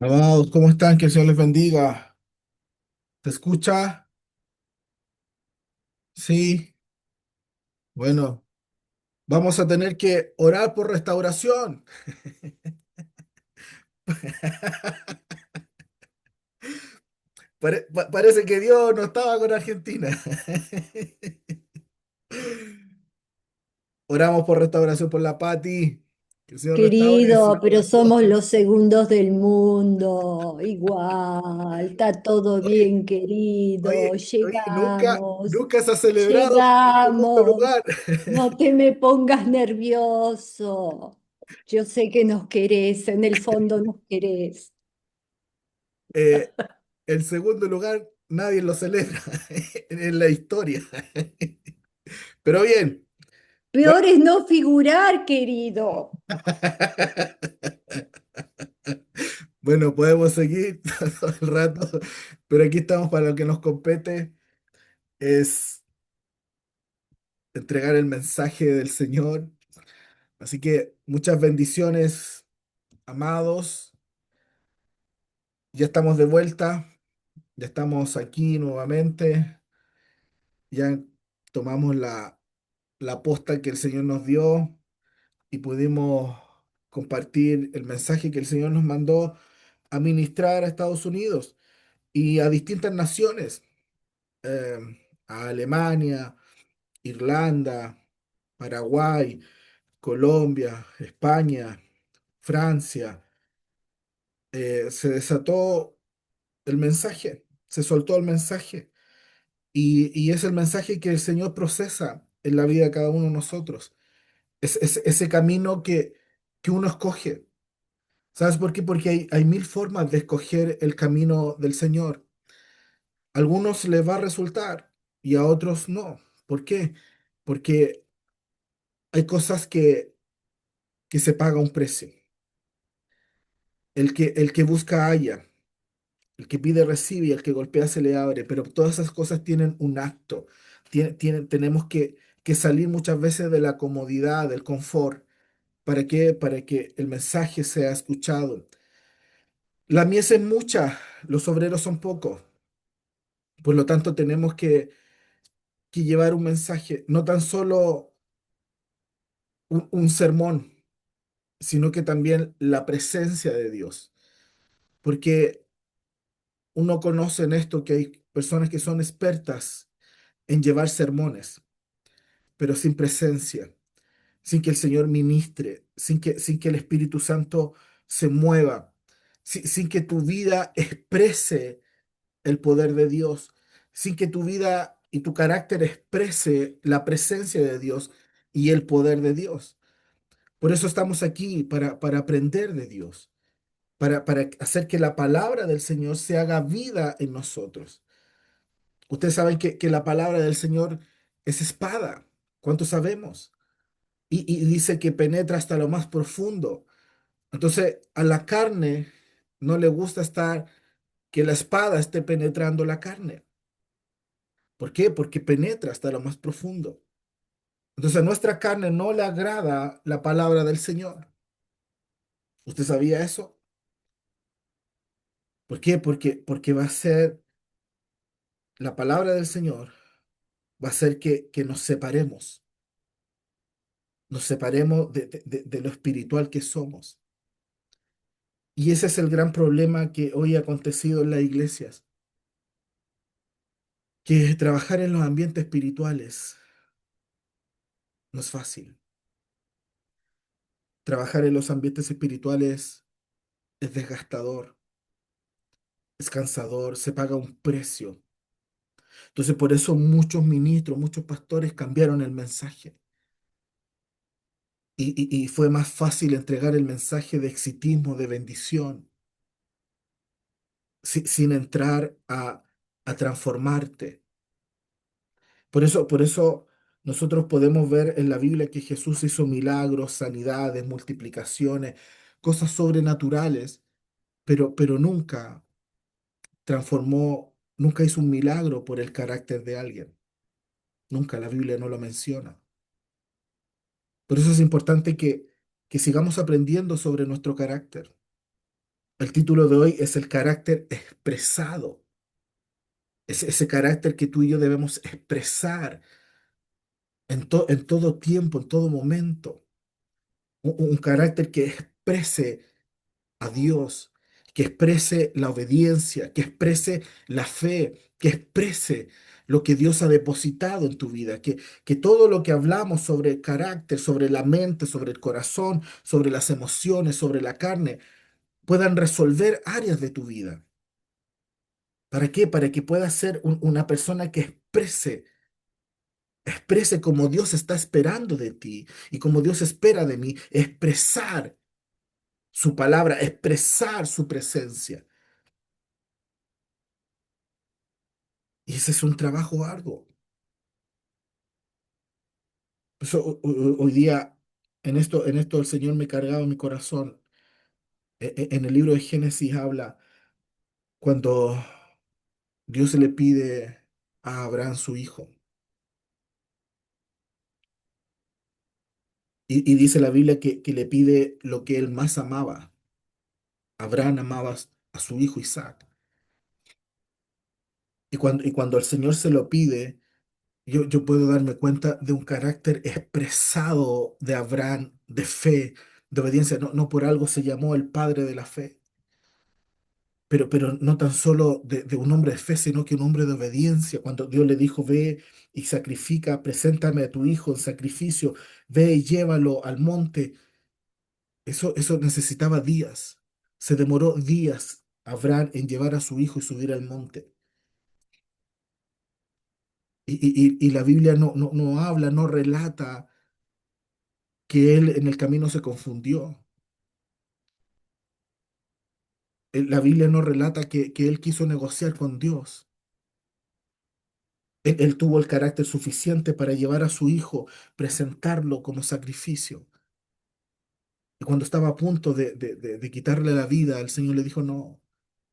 Amados, ¿cómo están? Que el Señor les bendiga. ¿Te escucha? Sí. Bueno, vamos a tener que orar por restauración. Parece que Dios no estaba con Argentina. Oramos por restauración por la Pati. Que el Señor restaure su Querido, pero somos corazón. los segundos del mundo. Igual, está todo Oye, bien, querido. oye, nunca, Llegamos, nunca se ha celebrado el segundo llegamos. lugar. No te me pongas nervioso. Yo sé que nos querés, en el fondo nos querés. Eh, el segundo lugar nadie lo celebra en la historia. Pero bien. Bueno, Peor es no figurar, querido. bueno, podemos seguir todo el rato, pero aquí estamos para lo que nos compete, es entregar el mensaje del Señor. Así que muchas bendiciones, amados. Ya estamos de vuelta, ya estamos aquí nuevamente, ya tomamos la posta que el Señor nos dio y pudimos compartir el mensaje que el Señor nos mandó a ministrar a Estados Unidos y a distintas naciones. eh, a Alemania, Irlanda, Paraguay, Colombia, España, Francia. Se desató el mensaje, se soltó el mensaje y es el mensaje que el Señor procesa en la vida de cada uno de nosotros. Es ese camino que uno escoge. ¿Sabes por qué? Porque hay mil formas de escoger el camino del Señor. A algunos les va a resultar y a otros no. ¿Por qué? Porque hay cosas que se paga un precio. El que busca halla, el que pide recibe y el que golpea se le abre, pero todas esas cosas tienen un acto. Tenemos que salir muchas veces de la comodidad, del confort. ¿Para qué? Para que el mensaje sea escuchado. La mies es mucha, los obreros son pocos. Por lo tanto, tenemos que llevar un mensaje, no tan solo un sermón, sino que también la presencia de Dios. Porque uno conoce en esto que hay personas que son expertas en llevar sermones, pero sin presencia, sin que el Señor ministre, sin que el Espíritu Santo se mueva, sin que tu vida exprese el poder de Dios, sin que tu vida y tu carácter exprese la presencia de Dios y el poder de Dios. Por eso estamos aquí, para aprender de Dios, para hacer que la palabra del Señor se haga vida en nosotros. Ustedes saben que la palabra del Señor es espada. ¿Cuánto sabemos? Y dice que penetra hasta lo más profundo. Entonces, a la carne no le gusta estar que la espada esté penetrando la carne. ¿Por qué? Porque penetra hasta lo más profundo. Entonces, a nuestra carne no le agrada la palabra del Señor. ¿Usted sabía eso? ¿Por qué? Porque va a ser la palabra del Señor, va a ser que nos separemos de lo espiritual que somos. Y ese es el gran problema que hoy ha acontecido en las iglesias, que trabajar en los ambientes espirituales no es fácil. Trabajar en los ambientes espirituales es desgastador, es cansador, se paga un precio. Entonces, por eso muchos ministros, muchos pastores cambiaron el mensaje. Y fue más fácil entregar el mensaje de exitismo, de bendición, sin entrar a transformarte. Por eso nosotros podemos ver en la Biblia que Jesús hizo milagros, sanidades, multiplicaciones, cosas sobrenaturales, pero nunca transformó, nunca hizo un milagro por el carácter de alguien. Nunca la Biblia no lo menciona. Por eso es importante que sigamos aprendiendo sobre nuestro carácter, El título de hoy es el carácter expresado. Es ese carácter que tú y yo debemos expresar en todo tiempo, en todo momento. Un carácter que exprese a Dios, que exprese la obediencia, que exprese la fe, que exprese lo que Dios ha depositado en tu vida, que todo lo que hablamos sobre el carácter, sobre la mente, sobre el corazón, sobre las emociones, sobre la carne, puedan resolver áreas de tu vida. ¿Para qué? Para que puedas ser una persona que exprese como Dios está esperando de ti y como Dios espera de mí, expresar su palabra, expresar su presencia. Y ese es un trabajo arduo. Por eso, hoy día, en esto el Señor me cargaba mi corazón. En el libro de Génesis habla cuando Dios le pide a Abraham su hijo. Y dice la Biblia que le pide lo que él más amaba. Abraham amaba a su hijo Isaac. Y cuando el Señor se lo pide, yo puedo darme cuenta de un carácter expresado de Abraham, de fe, de obediencia. No, no por algo se llamó el padre de la fe. Pero no tan solo de un hombre de fe, sino que un hombre de obediencia. Cuando Dios le dijo, ve y sacrifica, preséntame a tu hijo en sacrificio, ve y llévalo al monte. Eso necesitaba días. Se demoró días Abraham en llevar a su hijo y subir al monte. Y la Biblia no habla, no relata que él en el camino se confundió. La Biblia no relata que él quiso negociar con Dios. Él tuvo el carácter suficiente para llevar a su hijo, presentarlo como sacrificio. Y cuando estaba a punto de quitarle la vida, el Señor le dijo, no.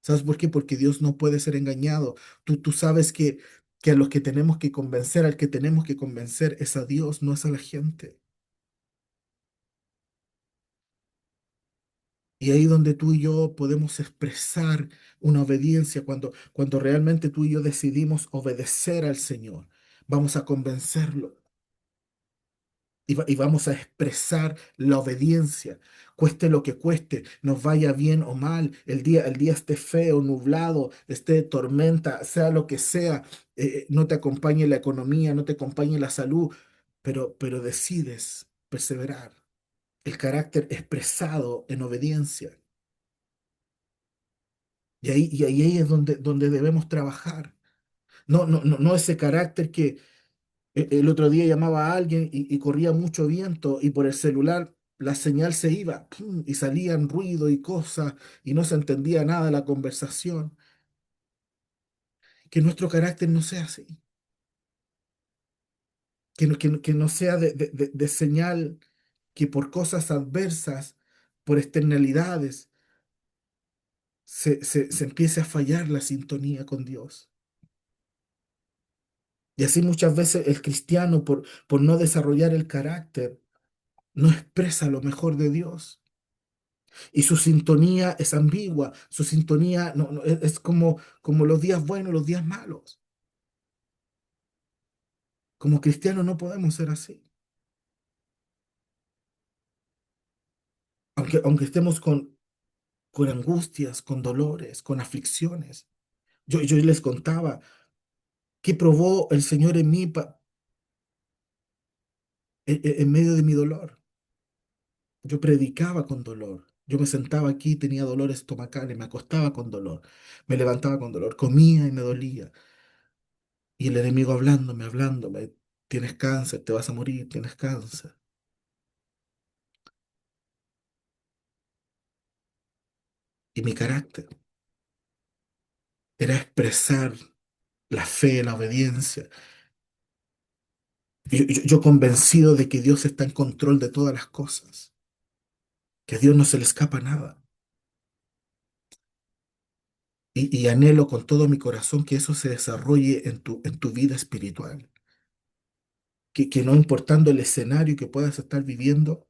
¿Sabes por qué? Porque Dios no puede ser engañado. Tú sabes que a los que tenemos que convencer, al que tenemos que convencer es a Dios, no es a la gente. Y ahí donde tú y yo podemos expresar una obediencia, cuando realmente tú y yo decidimos obedecer al Señor, vamos a convencerlo. Y vamos a expresar la obediencia, cueste lo que cueste, nos vaya bien o mal, el día esté feo, nublado, esté de tormenta, sea lo que sea, no te acompañe la economía, no te acompañe la salud, pero decides perseverar. El carácter expresado en obediencia. Y ahí es donde debemos trabajar. No ese carácter que el otro día llamaba a alguien y corría mucho viento y por el celular la señal se iba ¡pum! Y salían ruido y cosas y no se entendía nada de la conversación. Que nuestro carácter no sea así, que no sea de señal que por cosas adversas, por externalidades, se empiece a fallar la sintonía con Dios. Y así muchas veces el cristiano, por no desarrollar el carácter, no expresa lo mejor de Dios. Y su sintonía es ambigua, su sintonía es como los días buenos, los días malos. Como cristianos no podemos ser así. Aunque estemos con angustias, con dolores, con aflicciones. Yo les contaba qué probó el Señor en mí en medio de mi dolor. Yo predicaba con dolor. Yo me sentaba aquí, tenía dolores estomacales, me acostaba con dolor, me levantaba con dolor, comía y me dolía. Y el enemigo hablándome, tienes cáncer, te vas a morir, tienes cáncer. Y mi carácter era expresar la fe, la obediencia. Yo convencido de que Dios está en control de todas las cosas, que a Dios no se le escapa nada. Y anhelo con todo mi corazón que eso se desarrolle en tu vida espiritual. Que no importando el escenario que puedas estar viviendo,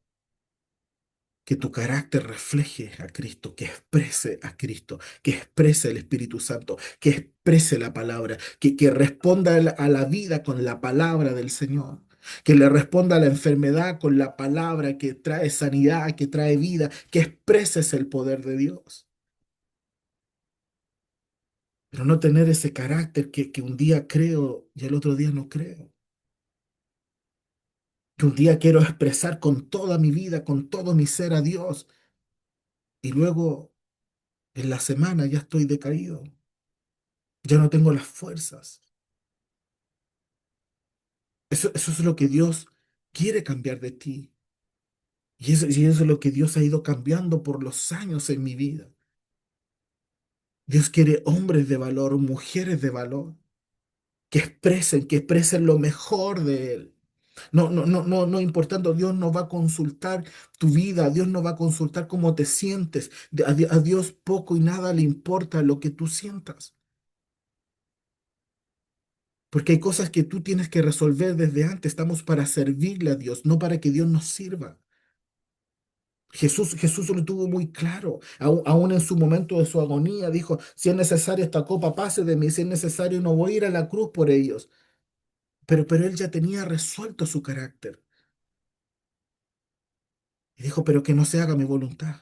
que tu carácter refleje a Cristo, que exprese a Cristo, que exprese el Espíritu Santo, que exprese la palabra, que responda a la vida con la palabra del Señor, que le responda a la enfermedad con la palabra que trae sanidad, que trae vida, que expreses el poder de Dios. Pero no tener ese carácter que un día creo y el otro día no creo. Que un día quiero expresar con toda mi vida, con todo mi ser a Dios, y luego en la semana ya estoy decaído, ya no tengo las fuerzas. Eso es lo que Dios quiere cambiar de ti. Y eso es lo que Dios ha ido cambiando por los años en mi vida. Dios quiere hombres de valor, mujeres de valor, que expresen lo mejor de Él. No, no, no, no, no importando, Dios no va a consultar tu vida, Dios no va a consultar cómo te sientes. A Dios poco y nada le importa lo que tú sientas. Porque hay cosas que tú tienes que resolver desde antes. Estamos para servirle a Dios, no para que Dios nos sirva. Jesús lo tuvo muy claro. Aún en su momento de su agonía dijo, si es necesario esta copa pase de mí, si es necesario no voy a ir a la cruz por ellos. Pero él ya tenía resuelto su carácter. Y dijo, pero que no se haga mi voluntad,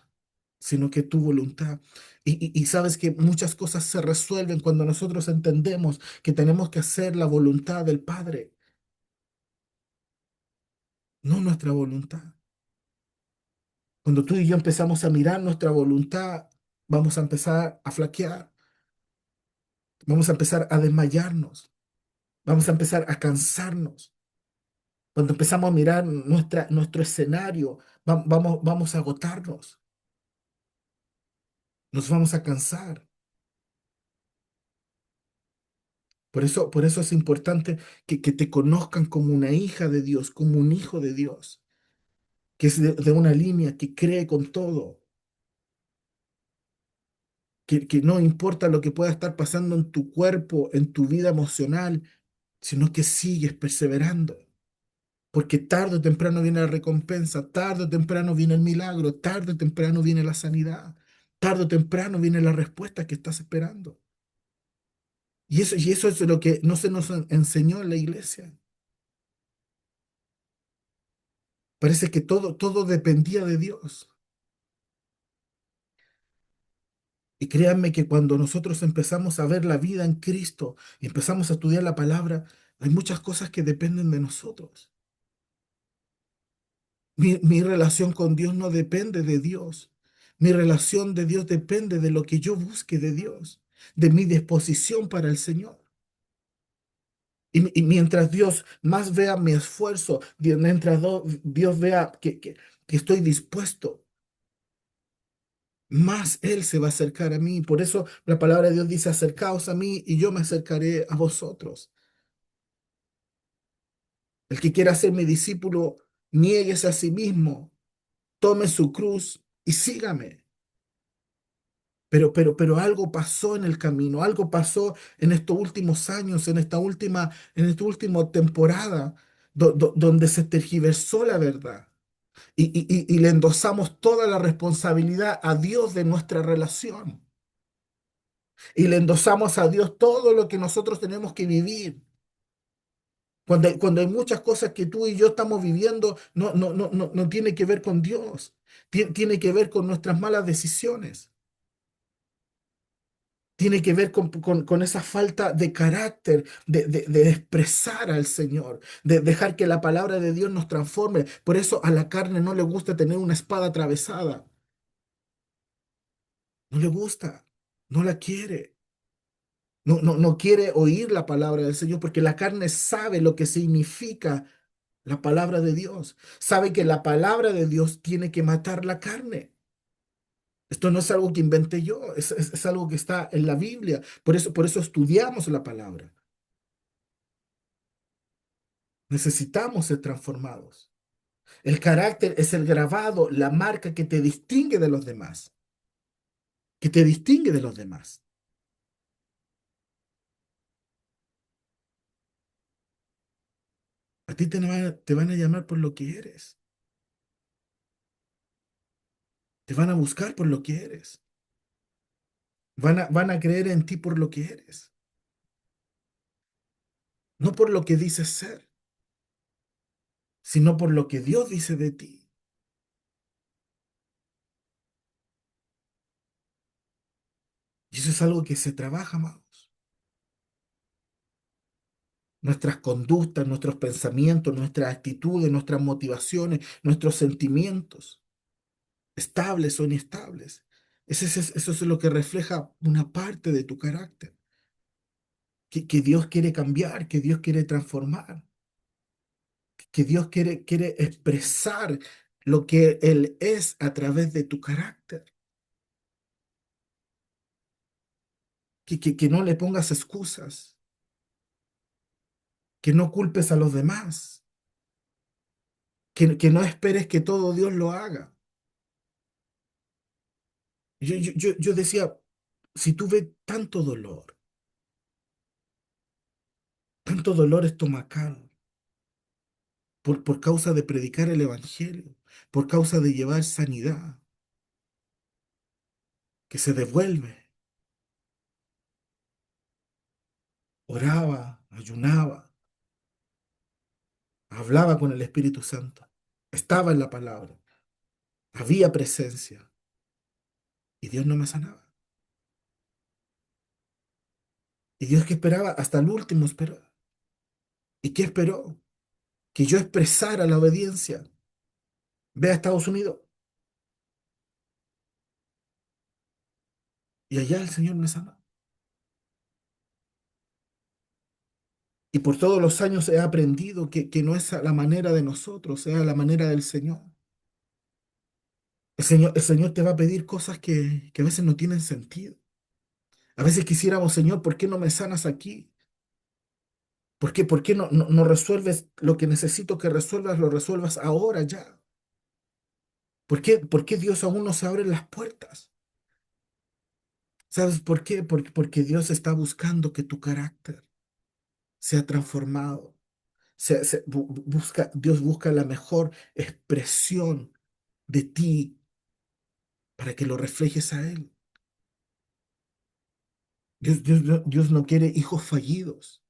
sino que tu voluntad. Y sabes que muchas cosas se resuelven cuando nosotros entendemos que tenemos que hacer la voluntad del Padre, no nuestra voluntad. Cuando tú y yo empezamos a mirar nuestra voluntad, vamos a empezar a flaquear, vamos a empezar a desmayarnos, vamos a empezar a cansarnos. Cuando empezamos a mirar nuestro escenario, vamos a agotarnos, nos vamos a cansar. Por eso es importante que te conozcan como una hija de Dios, como un hijo de Dios, que es de una línea que cree con todo, que no importa lo que pueda estar pasando en tu cuerpo, en tu vida emocional, sino que sigues perseverando. Porque tarde o temprano viene la recompensa, tarde o temprano viene el milagro, tarde o temprano viene la sanidad, tarde o temprano viene la respuesta que estás esperando. Y eso es lo que no se nos enseñó en la iglesia. Parece que todo dependía de Dios. Y créanme que cuando nosotros empezamos a ver la vida en Cristo y empezamos a estudiar la palabra, hay muchas cosas que dependen de nosotros. Mi relación con Dios no depende de Dios. Mi relación de Dios depende de lo que yo busque de Dios, de mi disposición para el Señor. Y mientras Dios más vea mi esfuerzo, mientras Dios vea que estoy dispuesto, más Él se va a acercar a mí. Por eso la palabra de Dios dice, acercaos a mí y yo me acercaré a vosotros. El que quiera ser mi discípulo, niéguese a sí mismo, tome su cruz y sígame. Pero algo pasó en el camino, algo pasó en estos últimos años, en esta última temporada, donde se tergiversó la verdad y le endosamos toda la responsabilidad a Dios de nuestra relación y le endosamos a Dios todo lo que nosotros tenemos que vivir. Cuando hay muchas cosas que tú y yo estamos viviendo, no tiene que ver con Dios, tiene que ver con nuestras malas decisiones. Tiene que ver con esa falta de carácter, de expresar al Señor, de dejar que la palabra de Dios nos transforme. Por eso a la carne no le gusta tener una espada atravesada. No le gusta, no la quiere. No quiere oír la palabra del Señor porque la carne sabe lo que significa la palabra de Dios. Sabe que la palabra de Dios tiene que matar la carne. Esto no es algo que inventé yo, es algo que está en la Biblia. Por eso estudiamos la palabra. Necesitamos ser transformados. El carácter es el grabado, la marca que te distingue de los demás, que te distingue de los demás. A ti te van a llamar por lo que eres. Te van a buscar por lo que eres. Van a creer en ti por lo que eres, no por lo que dices ser, sino por lo que Dios dice de ti. Y eso es algo que se trabaja, amados. Nuestras conductas, nuestros pensamientos, nuestras actitudes, nuestras motivaciones, nuestros sentimientos, estables o inestables. Eso es lo que refleja una parte de tu carácter, que Dios quiere cambiar, que Dios quiere transformar, que Dios quiere expresar lo que Él es a través de tu carácter. Que no le pongas excusas, que no culpes a los demás, que no esperes que todo Dios lo haga. Yo decía, si tú ves tanto dolor estomacal por causa de predicar el Evangelio, por causa de llevar sanidad, que se devuelve, oraba, ayunaba, hablaba con el Espíritu Santo, estaba en la palabra, había presencia y Dios no me sanaba. Y Dios que esperaba, hasta el último esperó. ¿Y qué esperó? Que yo expresara la obediencia. Ve a Estados Unidos y allá el Señor me sana. Y por todos los años he aprendido que no es a la manera de nosotros, es a la manera del Señor. El Señor te va a pedir cosas que a veces no tienen sentido. A veces quisiéramos, Señor, ¿por qué no me sanas aquí? ¿Por qué no resuelves lo que necesito que resuelvas, lo resuelvas ahora ya? ¿Por qué Dios aún no se abren las puertas? ¿Sabes por qué? Porque Dios está buscando que tu carácter sea transformado. Dios busca la mejor expresión de ti para que lo reflejes a Él. Dios no quiere hijos fallidos.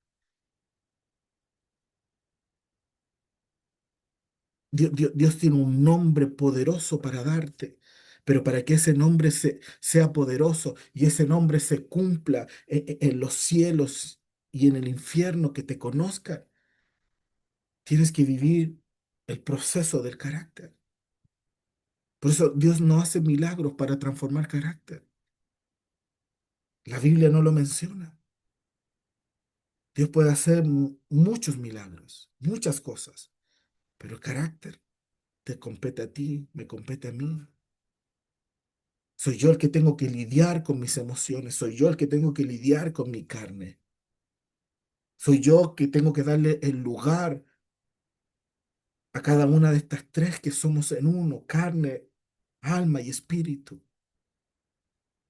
Dios tiene un nombre poderoso para darte, pero para que ese nombre sea poderoso y ese nombre se cumpla en los cielos y en el infierno, que te conozcan, tienes que vivir el proceso del carácter. Por eso Dios no hace milagros para transformar carácter. La Biblia no lo menciona. Dios puede hacer muchos milagros, muchas cosas, pero el carácter te compete a ti, me compete a mí. Soy yo el que tengo que lidiar con mis emociones, soy yo el que tengo que lidiar con mi carne. Soy yo que tengo que darle el lugar a cada una de estas tres que somos en uno: carne, alma y espíritu.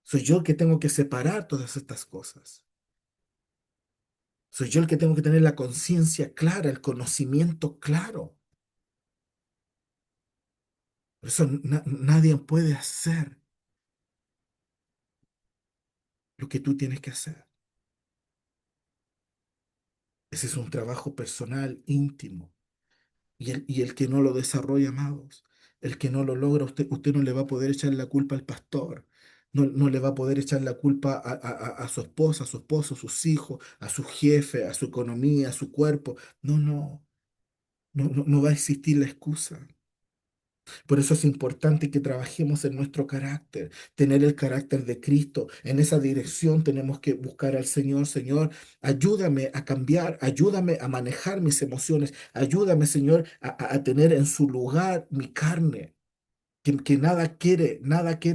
Soy yo el que tengo que separar todas estas cosas. Soy yo el que tengo que tener la conciencia clara, el conocimiento claro. Por eso nadie puede hacer lo que tú tienes que hacer. Ese es un trabajo personal, íntimo. Y el que no lo desarrolla, amados, el que no lo logra, usted no le va a poder echar la culpa al pastor. No le va a poder echar la culpa a su esposa, a su esposo, a sus hijos, a su jefe, a su economía, a su cuerpo. No va a existir la excusa. Por eso es importante que trabajemos en nuestro carácter, tener el carácter de Cristo. En esa dirección tenemos que buscar al Señor. Señor, ayúdame a cambiar, ayúdame a manejar mis emociones, ayúdame, Señor, a tener en su lugar mi carne, que nada quiere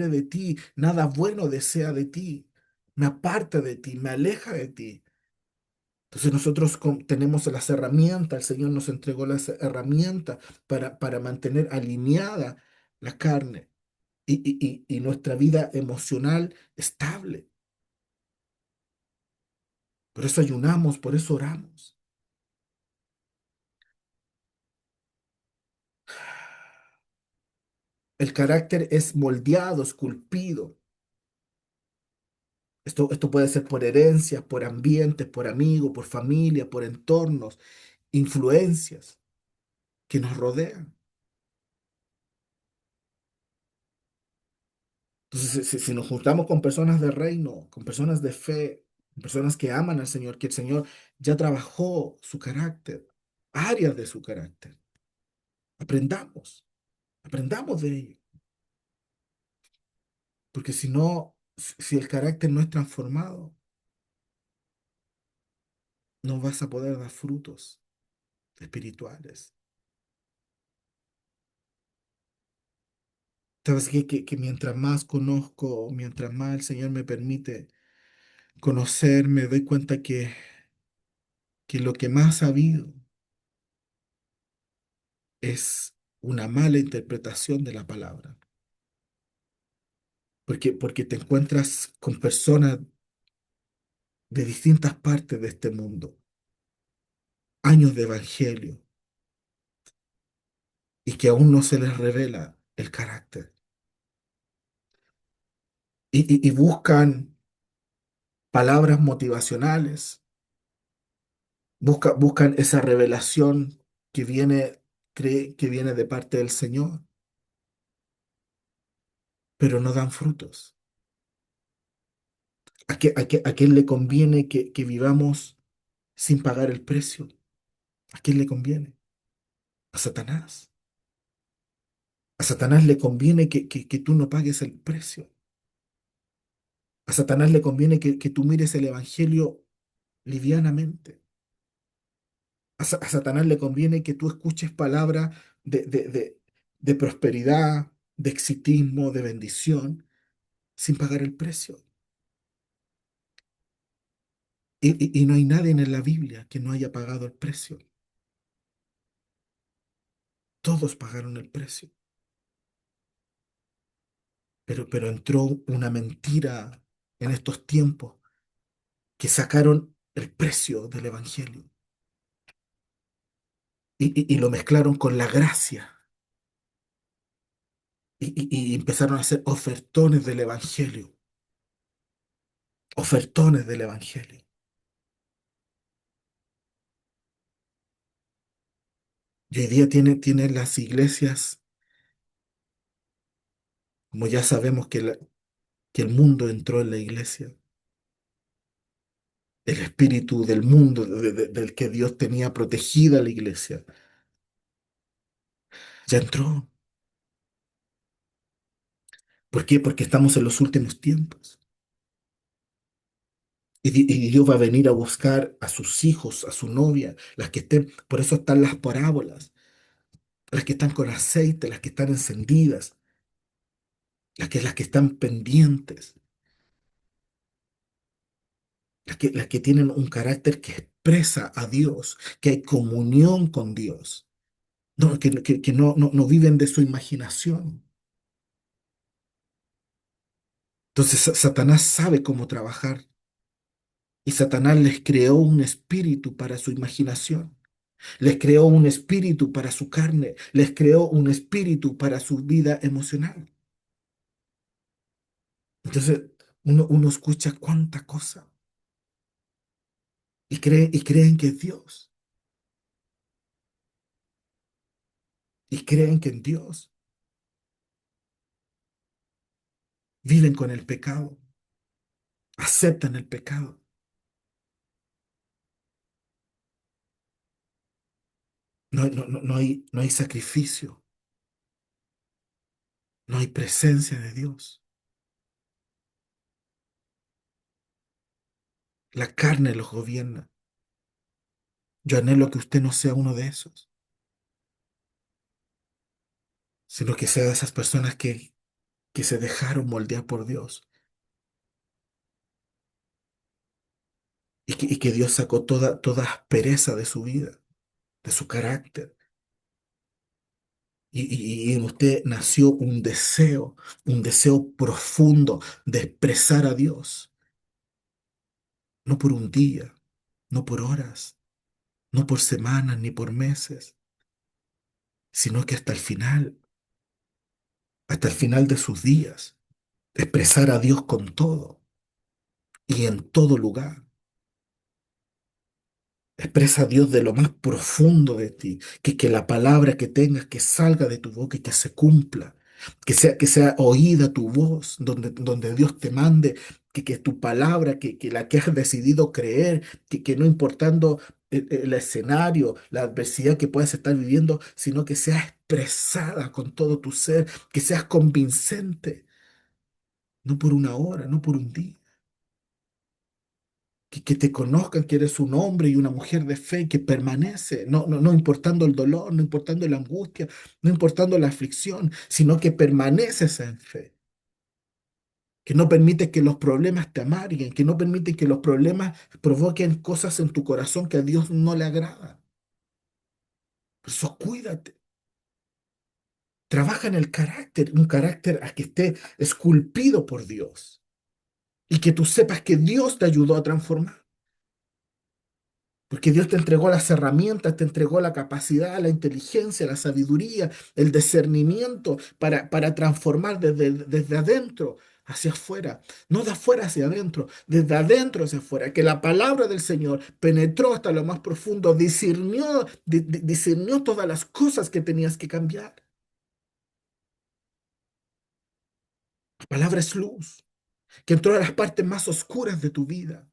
de ti, nada bueno desea de ti, me aparta de ti, me aleja de ti. Entonces nosotros tenemos las herramientas, el Señor nos entregó las herramientas para mantener alineada la carne y nuestra vida emocional estable. Por eso ayunamos, por eso oramos. El carácter es moldeado, esculpido. Esto puede ser por herencias, por ambientes, por amigos, por familia, por entornos, influencias que nos rodean. Entonces, si nos juntamos con personas de reino, con personas de fe, con personas que aman al Señor, que el Señor ya trabajó su carácter, áreas de su carácter, aprendamos, aprendamos de ello. Porque si no, si el carácter no es transformado, no vas a poder dar frutos espirituales. Sabes que mientras más conozco, mientras más el Señor me permite conocer, me doy cuenta que lo que más ha habido es una mala interpretación de la palabra. Porque te encuentras con personas de distintas partes de este mundo, años de evangelio, y que aún no se les revela el carácter. Y buscan palabras motivacionales, buscan esa revelación que viene, cree que viene de parte del Señor, pero no dan frutos. ¿A quién le conviene que vivamos sin pagar el precio? ¿A quién le conviene? A Satanás. A Satanás le conviene que tú no pagues el precio. A Satanás le conviene que tú mires el Evangelio livianamente. A Satanás le conviene que tú escuches palabras de prosperidad, de exitismo, de bendición, sin pagar el precio. Y no hay nadie en la Biblia que no haya pagado el precio. Todos pagaron el precio. Pero entró una mentira en estos tiempos que sacaron el precio del Evangelio y lo mezclaron con la gracia y empezaron a hacer ofertones del Evangelio, ofertones del Evangelio. Y hoy día tienen las iglesias, como ya sabemos que el mundo entró en la iglesia, el espíritu del mundo del que Dios tenía protegida la iglesia, ya entró. ¿Por qué? Porque estamos en los últimos tiempos. Y Dios va a venir a buscar a sus hijos, a su novia, las que estén, por eso están las parábolas, las que están con aceite, las que están encendidas, las que están pendientes, las que tienen un carácter que expresa a Dios, que hay comunión con Dios, no, que no viven de su imaginación. Entonces Satanás sabe cómo trabajar y Satanás les creó un espíritu para su imaginación. Les creó un espíritu para su carne, les creó un espíritu para su vida emocional. Entonces, uno escucha cuánta cosa y creen que es Dios, y creen que en Dios viven con el pecado, aceptan el pecado. No hay sacrificio, no hay presencia de Dios. La carne los gobierna. Yo anhelo que usted no sea uno de esos, sino que sea de esas personas que se dejaron moldear por Dios y que Dios sacó toda aspereza de su vida, de su carácter. Y en usted nació un deseo profundo de expresar a Dios, no por un día, no por horas, no por semanas ni por meses, sino que hasta el final, hasta el final de sus días, expresar a Dios con todo y en todo lugar. Expresa a Dios de lo más profundo de ti, que la palabra que tengas que salga de tu boca y que se cumpla, que sea oída tu voz, donde Dios te mande, que tu palabra, que la que has decidido creer, que no importando el escenario, la adversidad que puedas estar viviendo, sino que sea expresada con todo tu ser, que seas convincente, no por una hora, no por un día. Que te conozcan que eres un hombre y una mujer de fe que permanece, no importando el dolor, no importando la angustia, no importando la aflicción, sino que permaneces en fe, que no permites que los problemas te amarguen, que no permites que los problemas provoquen cosas en tu corazón que a Dios no le agrada. Por eso cuídate, trabaja en el carácter, un carácter a que esté esculpido por Dios y que tú sepas que Dios te ayudó a transformar. Porque Dios te entregó las herramientas, te entregó la capacidad, la inteligencia, la sabiduría, el discernimiento para transformar desde adentro hacia afuera, no de afuera hacia adentro, desde adentro hacia afuera, que la palabra del Señor penetró hasta lo más profundo, discernió todas las cosas que tenías que cambiar. La palabra es luz, que entró a las partes más oscuras de tu vida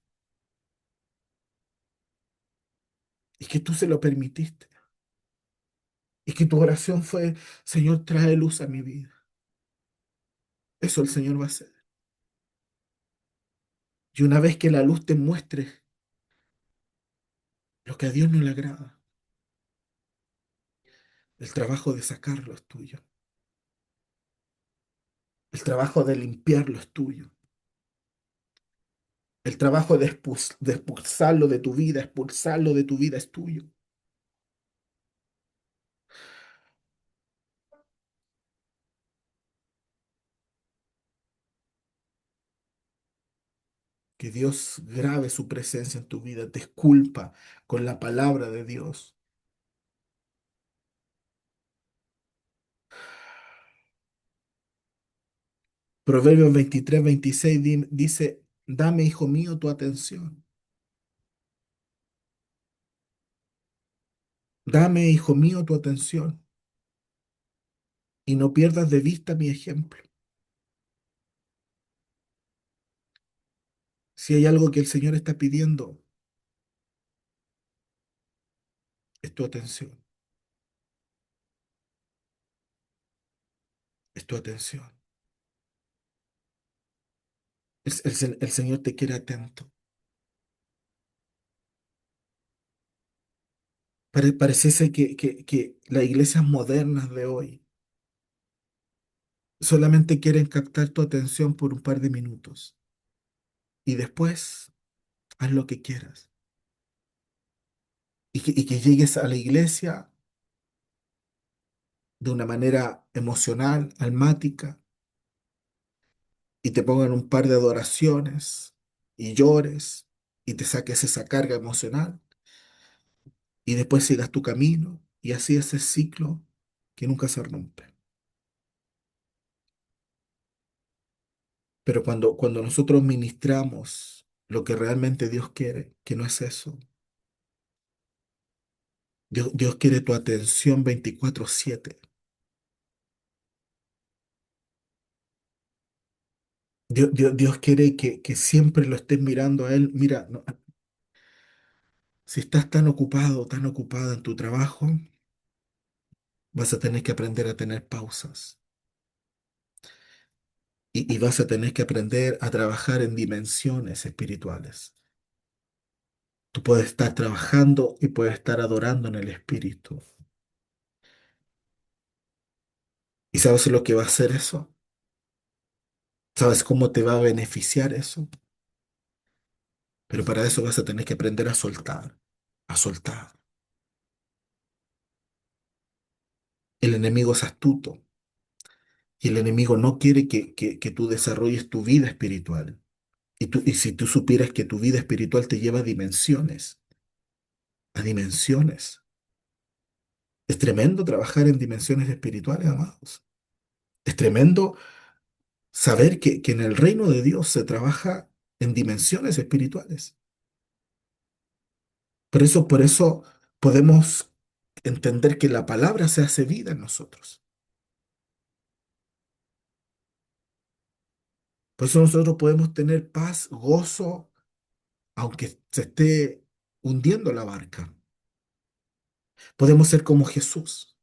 y que tú se lo permitiste. Y que tu oración fue, Señor, trae luz a mi vida. Eso el Señor va a hacer. Y una vez que la luz te muestre lo que a Dios no le agrada, el trabajo de sacarlo es tuyo. El trabajo de limpiarlo es tuyo. El trabajo de expulsarlo de tu vida es tuyo. Que Dios grabe su presencia en tu vida, te esculpa con la palabra de Dios. Proverbios 23-26 dice, dame, hijo mío, tu atención. Dame, hijo mío, tu atención y no pierdas de vista mi ejemplo. Si hay algo que el Señor está pidiendo, es tu atención, es tu atención. El Señor te quiere atento. Pareciese que las iglesias modernas de hoy solamente quieren captar tu atención por un par de minutos y después haz lo que quieras. Y que llegues a la iglesia de una manera emocional, almática, y te pongan un par de adoraciones y llores y te saques esa carga emocional y después sigas tu camino y así ese ciclo que nunca se rompe. Pero cuando nosotros ministramos lo que realmente Dios quiere, que no es eso, Dios quiere tu atención 24/7. Dios quiere que siempre lo estés mirando a Él. Mira, si estás tan ocupado, tan ocupada en tu trabajo, vas a tener que aprender a tener pausas y vas a tener que aprender a trabajar en dimensiones espirituales. Tú puedes estar trabajando y puedes estar adorando en el Espíritu. ¿Y sabes lo que va a hacer eso? ¿Sabes cómo te va a beneficiar eso? Pero para eso vas a tener que aprender a soltar, a soltar. El enemigo es astuto y el enemigo no quiere que tú desarrolles tu vida espiritual. Y si tú supieras que tu vida espiritual te lleva a dimensiones. Es tremendo trabajar en dimensiones espirituales, amados. Es tremendo saber que en el reino de Dios se trabaja en dimensiones espirituales. Por eso podemos entender que la palabra se hace vida en nosotros. Por eso nosotros podemos tener paz, gozo, aunque se esté hundiendo la barca. Podemos ser como Jesús.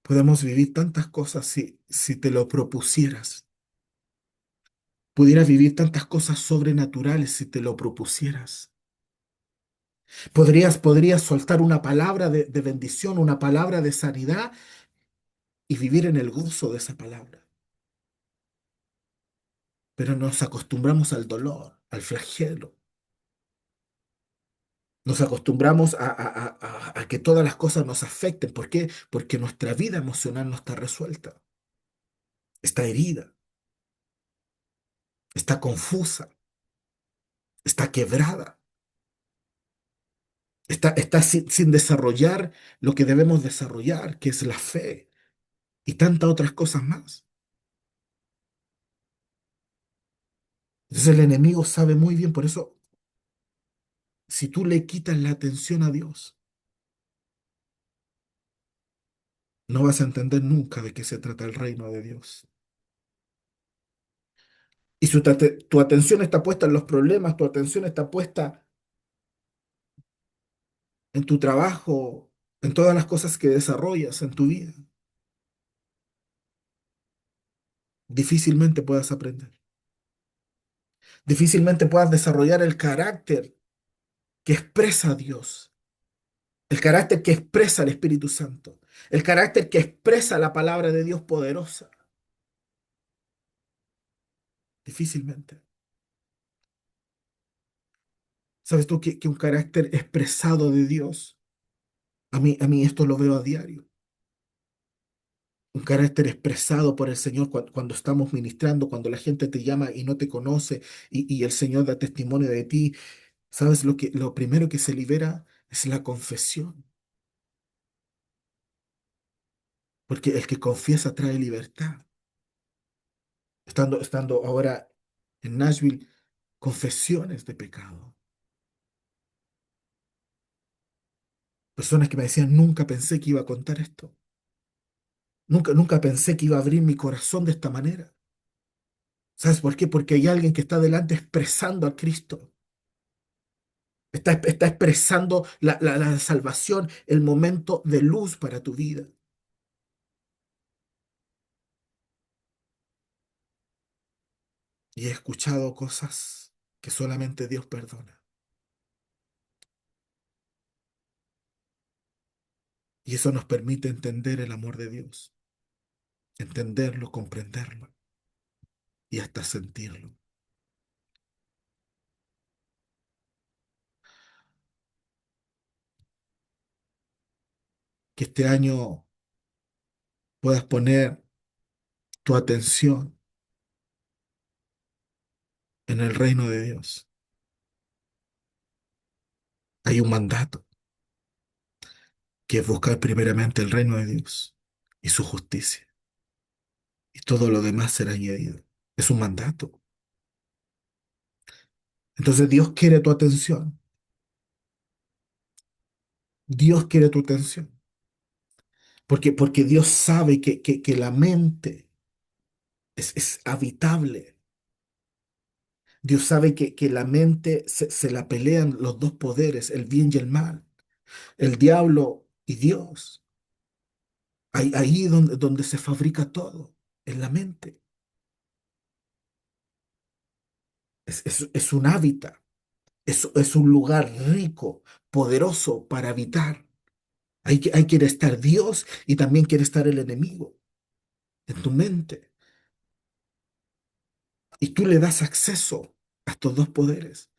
Podemos vivir tantas cosas si te lo propusieras. Pudieras vivir tantas cosas sobrenaturales si te lo propusieras. Podrías soltar una palabra de bendición, una palabra de sanidad y vivir en el gozo de esa palabra. Pero nos acostumbramos al dolor, al flagelo. Nos acostumbramos a que todas las cosas nos afecten. ¿Por qué? Porque nuestra vida emocional no está resuelta. Está herida, está confusa, está quebrada, está sin desarrollar lo que debemos desarrollar, que es la fe y tantas otras cosas más. Entonces el enemigo sabe muy bien, por eso, si tú le quitas la atención a Dios, no vas a entender nunca de qué se trata el reino de Dios. Y si tu atención está puesta en los problemas, tu atención está puesta en tu trabajo, en todas las cosas que desarrollas en tu vida, difícilmente puedas aprender. Difícilmente puedas desarrollar el carácter que expresa a Dios, el carácter que expresa el Espíritu Santo, el carácter que expresa la palabra de Dios poderosa. Difícilmente. ¿Sabes tú que un carácter expresado de Dios, a mí esto lo veo a diario? Un carácter expresado por el Señor cuando estamos ministrando, cuando la gente te llama y no te conoce y el Señor da testimonio de ti. ¿Sabes lo primero que se libera es la confesión? Porque el que confiesa trae libertad. Estando ahora en Nashville, confesiones de pecado. Personas que me decían, nunca pensé que iba a contar esto. Nunca pensé que iba a abrir mi corazón de esta manera. ¿Sabes por qué? Porque hay alguien que está delante expresando a Cristo. Está expresando la salvación, el momento de luz para tu vida. Y he escuchado cosas que solamente Dios perdona. Y eso nos permite entender el amor de Dios, entenderlo, comprenderlo y hasta sentirlo. Que este año puedas poner tu atención en el reino de Dios. Hay un mandato que es buscar primeramente el reino de Dios y su justicia. Y todo lo demás será añadido. Es un mandato. Entonces Dios quiere tu atención. Dios quiere tu atención. Porque Dios sabe que la mente es habitable. Dios sabe que la mente se la pelean los dos poderes, el bien y el mal, el diablo y Dios. Ahí donde se fabrica todo, en la mente. Es un hábitat, es un lugar rico, poderoso para habitar. Ahí quiere estar Dios y también quiere estar el enemigo en tu mente. Y tú le das acceso a estos dos poderes,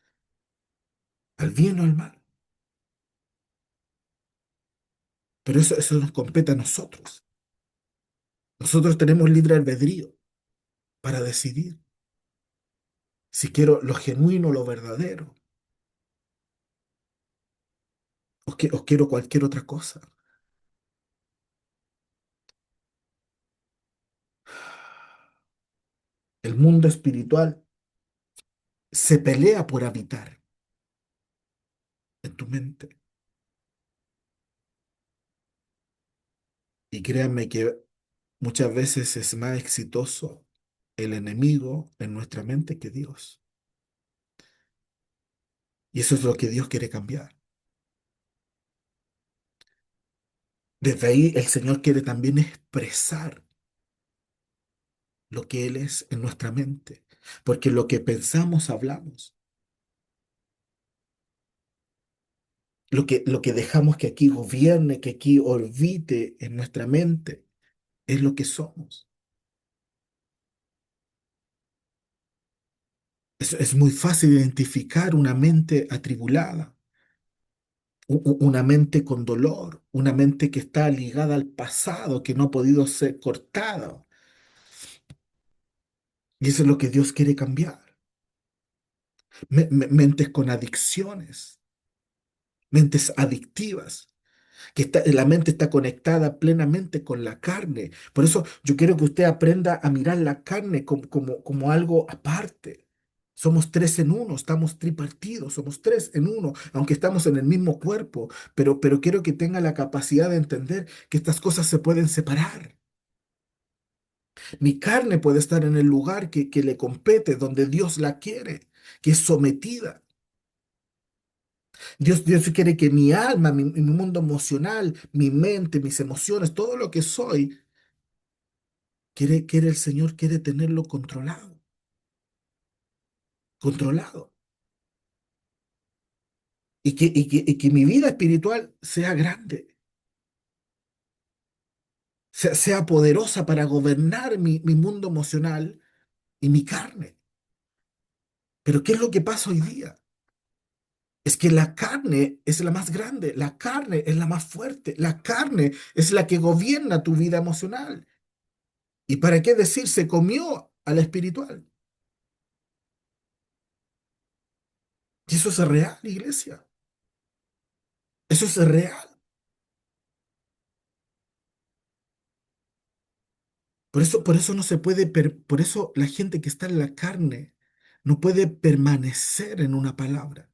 al bien o al mal. Pero eso nos compete a nosotros. Nosotros tenemos libre albedrío para decidir si quiero lo genuino, lo verdadero, o quiero cualquier otra cosa. El mundo espiritual se pelea por habitar en tu mente. Y créanme que muchas veces es más exitoso el enemigo en nuestra mente que Dios. Y eso es lo que Dios quiere cambiar. Desde ahí el Señor quiere también expresar lo que Él es en nuestra mente. Porque lo que pensamos, hablamos. Lo que dejamos que aquí gobierne, que aquí orbite en nuestra mente, es lo que somos. Es muy fácil identificar una mente atribulada, una mente con dolor, una mente que está ligada al pasado, que no ha podido ser cortada. Y eso es lo que Dios quiere cambiar. Mentes con adicciones, mentes adictivas, la mente está conectada plenamente con la carne. Por eso yo quiero que usted aprenda a mirar la carne como algo aparte. Somos tres en uno, estamos tripartidos, somos tres en uno, aunque estamos en el mismo cuerpo, pero quiero que tenga la capacidad de entender que estas cosas se pueden separar. Mi carne puede estar en el lugar que le compete, donde Dios la quiere, que es sometida. Dios quiere que mi alma, mi mundo emocional, mi mente, mis emociones, todo lo que soy, quiere el Señor, quiere tenerlo controlado, controlado. Y que mi vida espiritual sea grande, sea poderosa para gobernar mi mundo emocional y mi carne. Pero ¿qué es lo que pasa hoy día? Es que la carne es la más grande, la carne es la más fuerte, la carne es la que gobierna tu vida emocional. ¿Y para qué decir se comió a la espiritual? Y eso es real, iglesia. Eso es real. Por eso no se puede, por eso la gente que está en la carne no puede permanecer en una palabra.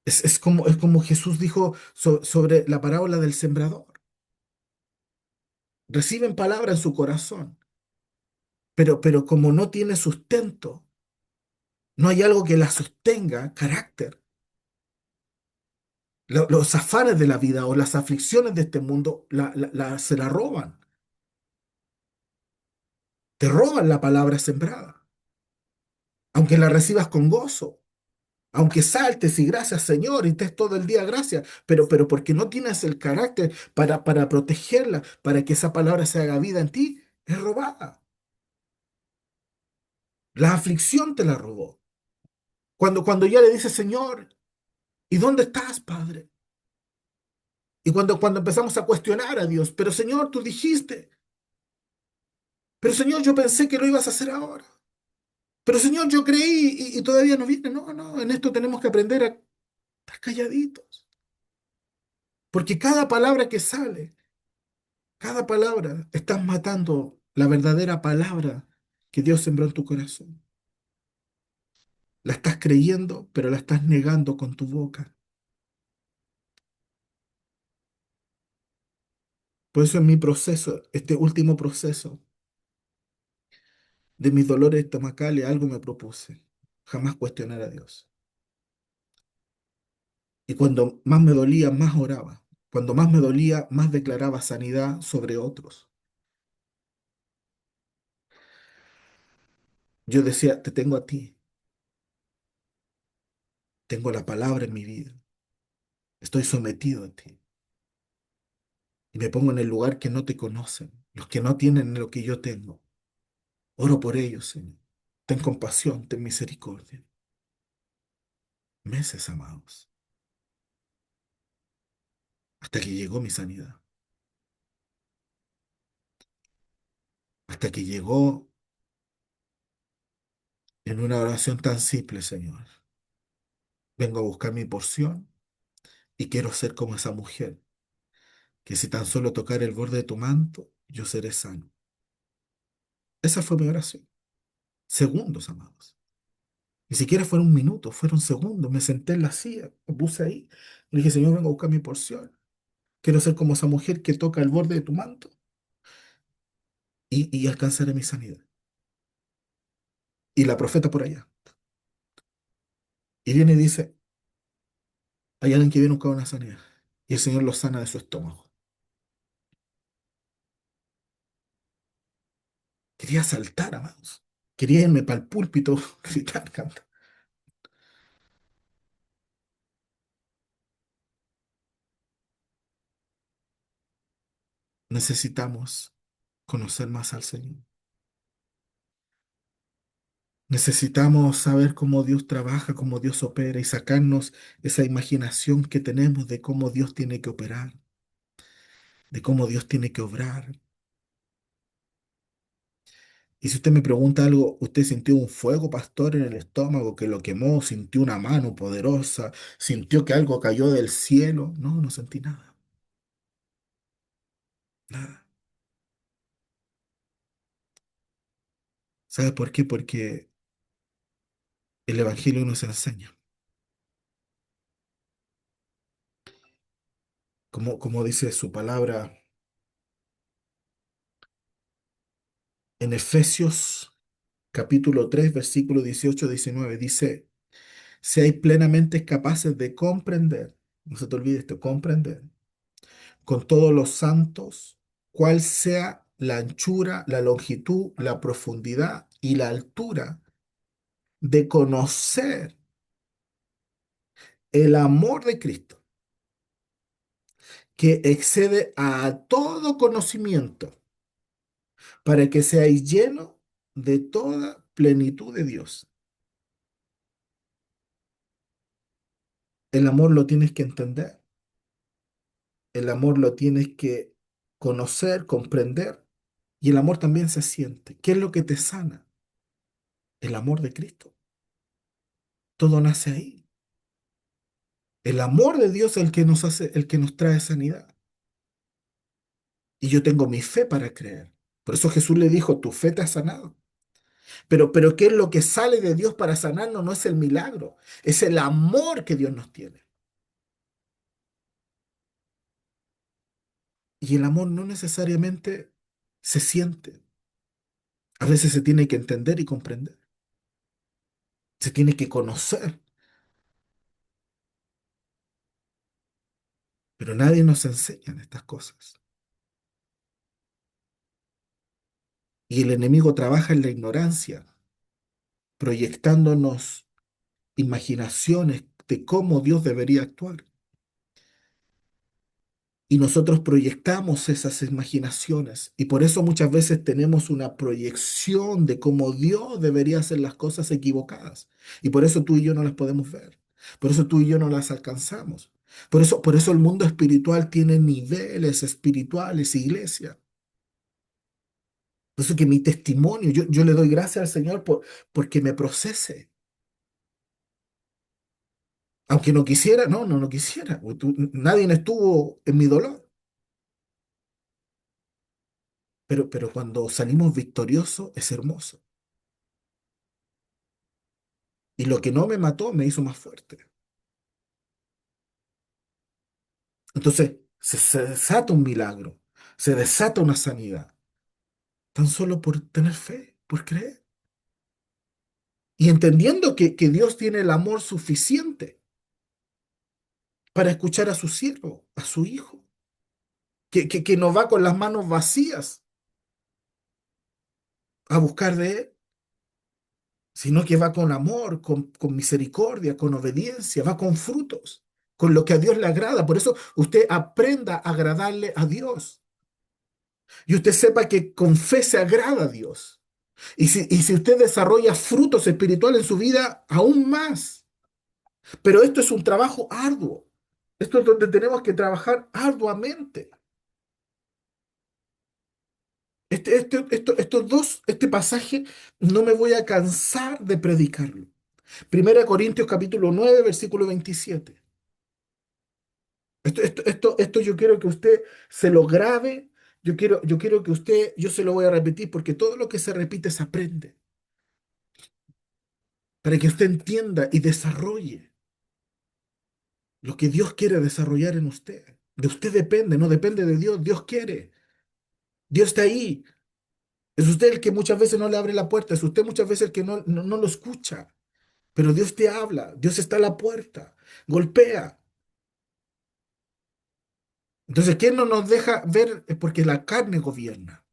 Es como Jesús dijo sobre la parábola del sembrador. Reciben palabra en su corazón, pero como no tiene sustento, no hay algo que la sostenga, carácter. Los afanes de la vida o las aflicciones de este mundo se la roban. Te roban la palabra sembrada, aunque la recibas con gozo. Aunque saltes y gracias Señor y estés todo el día gracias, pero porque no tienes el carácter para protegerla, para que esa palabra se haga vida en ti, es robada. La aflicción te la robó. Cuando ya le dices, Señor, ¿y dónde estás, Padre? Y cuando empezamos a cuestionar a Dios, pero Señor, tú dijiste, pero Señor, yo pensé que lo ibas a hacer ahora. Pero Señor, yo creí y todavía no viene. No, no, en esto tenemos que aprender a estar calladitos. Porque cada palabra que sale, cada palabra, estás matando la verdadera palabra que Dios sembró en tu corazón. La estás creyendo, pero la estás negando con tu boca. Por eso en mi proceso, este último proceso de mis dolores estomacales, algo me propuse. Jamás cuestionar a Dios. Y cuando más me dolía, más oraba. Cuando más me dolía, más declaraba sanidad sobre otros. Yo decía, te tengo a ti, tengo la palabra en mi vida, estoy sometido a ti. Y me pongo en el lugar que no te conocen, los que no tienen lo que yo tengo. Oro por ellos, Señor. Ten compasión, ten misericordia. Meses, amados, hasta que llegó mi sanidad, hasta que llegó en una oración tan simple, Señor. Vengo a buscar mi porción y quiero ser como esa mujer, que si tan solo tocar el borde de tu manto, yo seré sano. Esa fue mi oración. Segundos, amados. Ni siquiera fueron un minuto, fueron segundos. Me senté en la silla, me puse ahí. Le dije, Señor, vengo a buscar mi porción. Quiero ser como esa mujer que toca el borde de tu manto y alcanzaré mi sanidad. Y la profeta por allá. Y viene y dice, hay alguien que viene a buscar una sanidad. Y el Señor lo sana de su estómago. Quería saltar, amados. Quería irme para el púlpito, gritar, cantar. Necesitamos conocer más al Señor. Necesitamos saber cómo Dios trabaja, cómo Dios opera y sacarnos esa imaginación que tenemos de cómo Dios tiene que operar, de cómo Dios tiene que obrar. Y si usted me pregunta algo, ¿usted sintió un fuego, pastor, en el estómago que lo quemó? ¿Sintió una mano poderosa? ¿Sintió que algo cayó del cielo? No, no sentí nada, nada. ¿Sabe por qué? Porque el Evangelio nos enseña. Como dice su palabra en Efesios capítulo 3 versículo 18-19, dice, seáis plenamente capaces de comprender, no se te olvide esto, comprender, con todos los santos, cuál sea la anchura, la longitud, la profundidad y la altura, de conocer el amor de Cristo, que excede a todo conocimiento, para que seáis llenos de toda plenitud de Dios. El amor lo tienes que entender, el amor lo tienes que conocer, comprender, y el amor también se siente. ¿Qué es lo que te sana? El amor de Cristo. Todo nace ahí. El amor de Dios es el que nos hace, el que nos trae sanidad. Y yo tengo mi fe para creer. Por eso Jesús le dijo, tu fe te ha sanado. Pero ¿qué es lo que sale de Dios para sanarnos? No es el milagro, es el amor que Dios nos tiene. Y el amor no necesariamente se siente. A veces se tiene que entender y comprender. Se tiene que conocer. Pero nadie nos enseña en estas cosas. Y el enemigo trabaja en la ignorancia, proyectándonos imaginaciones de cómo Dios debería actuar. Y nosotros proyectamos esas imaginaciones. Y por eso muchas veces tenemos una proyección de cómo Dios debería hacer las cosas equivocadas. Y por eso tú y yo no las podemos ver. Por eso tú y yo no las alcanzamos. Por eso el mundo espiritual tiene niveles espirituales, iglesia. Por eso que mi testimonio, yo le doy gracias al Señor porque me procese. Aunque no quisiera, no quisiera. Nadie estuvo en mi dolor. Pero cuando salimos victoriosos es hermoso. Y lo que no me mató me hizo más fuerte. Entonces se desata un milagro, se desata una sanidad, tan solo por tener fe, por creer. Y entendiendo que Dios tiene el amor suficiente para escuchar a su siervo, a su hijo, que no va con las manos vacías a buscar de él, sino que va con amor, con misericordia, con obediencia, va con frutos, con lo que a Dios le agrada. Por eso usted aprenda a agradarle a Dios. Y usted sepa que con fe se agrada a Dios. Y si usted desarrolla frutos espirituales en su vida, aún más. Pero esto es un trabajo arduo. Esto es donde tenemos que trabajar arduamente. Este pasaje no me voy a cansar de predicarlo. Primera Corintios capítulo 9 versículo 27. Esto yo quiero que usted se lo grabe Yo quiero que usted, yo se lo voy a repetir porque todo lo que se repite se aprende, para que usted entienda y desarrolle lo que Dios quiere desarrollar en usted. De usted depende, no depende de Dios, Dios quiere, Dios está ahí. Es usted el que muchas veces no le abre la puerta, es usted muchas veces el que no lo escucha, pero Dios te habla, Dios está a la puerta, golpea. Entonces, ¿quién no nos deja ver? Es porque la carne gobierna.